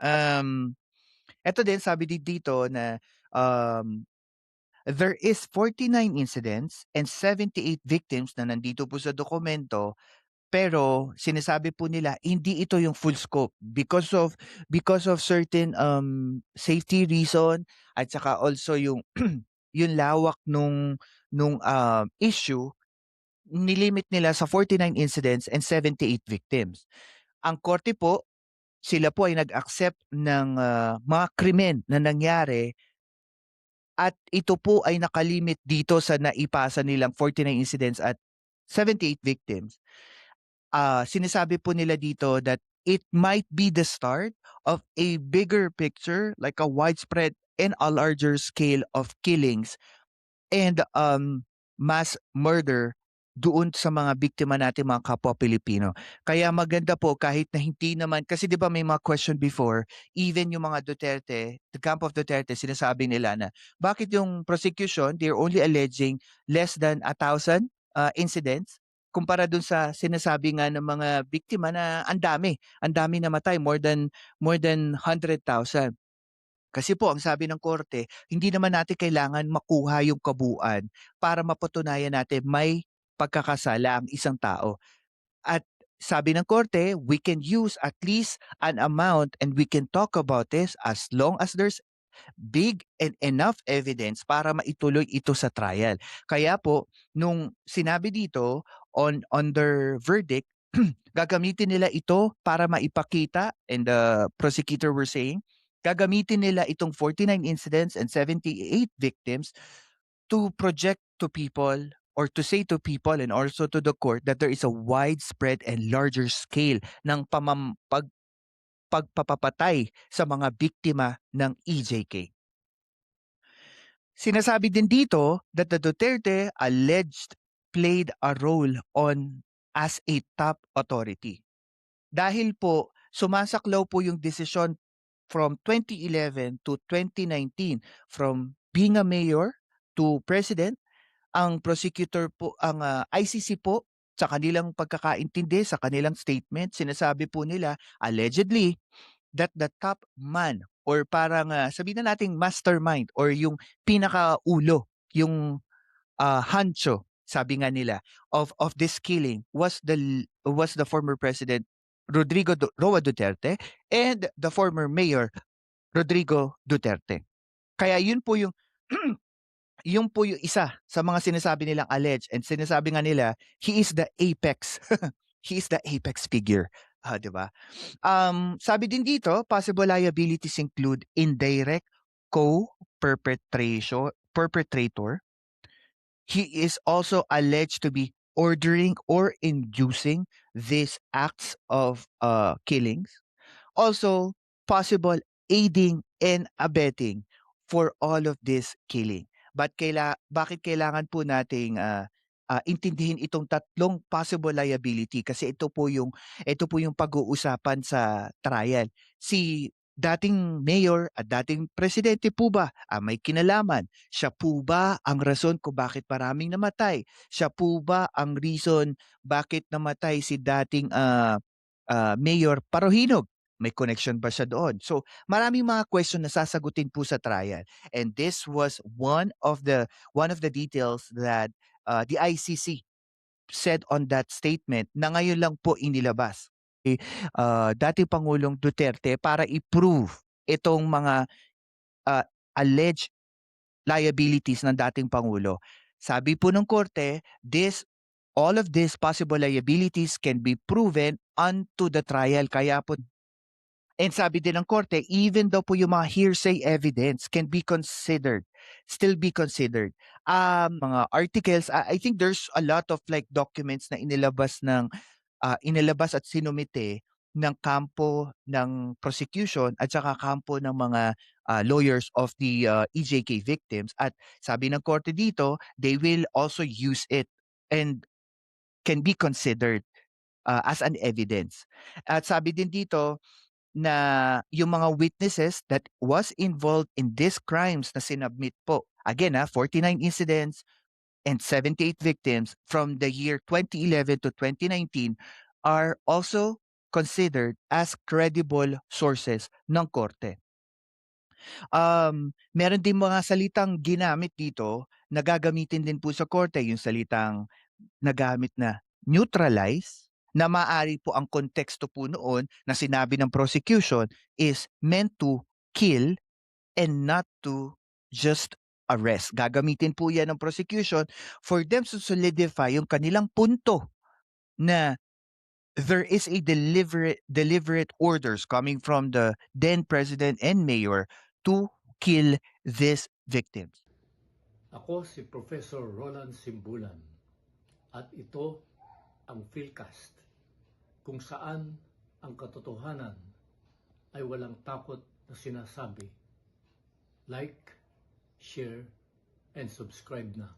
Um, Eto din sabi din dito na, um, there is 49 incidents and 78 victims na nandito po sa dokumento, pero sinasabi po nila hindi ito yung full scope because of certain, safety reason at saka also yung yung lawak nung issue, nilimit nila sa 49 incidents and 78 victims. Ang korte po, sila po ay nag-accept ng, mga krimen na nangyari at ito po ay nakalimit dito sa naipasa nilang 49 incidents at 78 victims. Sinasabi po nila dito that it might be the start of a bigger picture, like a widespread and a larger scale of killings and mass murder doon sa mga biktima nating mga kapwa Pilipino. Kaya maganda po kahit na hindi naman kasi 'di ba may mga question before, even yung mga Duterte, the camp of Duterte sinasabi nila na bakit yung prosecution, they're only alleging less than 1,000 incidents kumpara dun sa sinasabi nga ng mga biktima na ang dami namatay, more than 100,000. Kasi po ang sabi ng korte, hindi naman natin kailangan makuha yung kabuuan para mapatunayan natin may pagkakasala ang isang tao. At sabi ng korte, we can use at least an amount and we can talk about this as long as there's big and enough evidence para maituloy ito sa trial. Kaya po, nung sinabi dito on their verdict, gagamitin nila ito para maipakita, and the prosecutor were saying, gagamitin nila itong 49 incidents and 78 victims to project to people or to say to people and also to the court that there is a widespread and larger scale ng pagpapapatay sa mga biktima ng EJK. Sinasabi din dito that the Duterte alleged played a role on as a top authority. Dahil po sumasaklaw po yung desisyon from 2011 to 2019, from being a mayor to president, ang prosecutor po, ang ICC po, sa kanilang pagkakaintindi, sa kanilang statement, sinasabi po nila allegedly that the top man or parang sabihin na nating mastermind or yung pinakaulo, yung hancho, sabi nga nila, of this killing was the former president Roa Duterte and the former mayor Rodrigo Duterte. Kaya yun po yung yun po yung isa sa mga sinasabi nilang alleged, and sinasabi nga nila he is the apex. He is the apex figure, 'di ba? Sabi din dito, possible liabilities include indirect co-perpetrator. He is also alleged to be ordering or inducing these acts of killings. Also, possible aiding and abetting for all of this killing. Bakit kailangan po nating intindihin itong tatlong possible liability kasi ito po yung pag-uusapan sa trial. Si dating mayor at dating presidente po ba may kinalaman? Siya po ba ang rason kung bakit maraming namatay? Siya po ba ang reason bakit namatay si dating Mayor Parohinog? May connection ba siya doon? So, maraming mga question na sasagutin po sa trial. And this was one of the details that the ICC said on that statement na ngayon lang po inilabas. Dating Pangulong Duterte para i-prove itong mga ah, alleged liabilities ng dating Pangulo. Sabi po ng korte, all of these possible liabilities can be proven unto the trial. Kaya po, and sabi din ng korte, even daw po yung mga hearsay evidence can be considered, still be considered. Mga articles, I think there's a lot of like documents na inilabas at sinumite ng kampo ng prosecution at saka kampo ng mga lawyers of the EJK victims. At sabi ng korte dito, they will also use it and can be considered as an evidence. At sabi din dito na yung mga witnesses that was involved in these crimes na sinubmit po, again 49 incidents and 78 victims from the year 2011 to 2019 are also considered as credible sources ng korte. Meron din mga salitang ginamit dito na gagamitin din po sa korte, yung salitang nagamit na neutralize, na maaari po ang konteksto po noon na sinabi ng prosecution is meant to kill and not to just arrest. Gagamitin po yan ng prosecution for them to solidify yung kanilang punto na there is a deliberate orders coming from the then president and mayor to kill these victims. Ako si Professor Roland Simbulan at ito ang Philcast, kung saan ang katotohanan ay walang takot na sinasabi. Like, share, and subscribe na.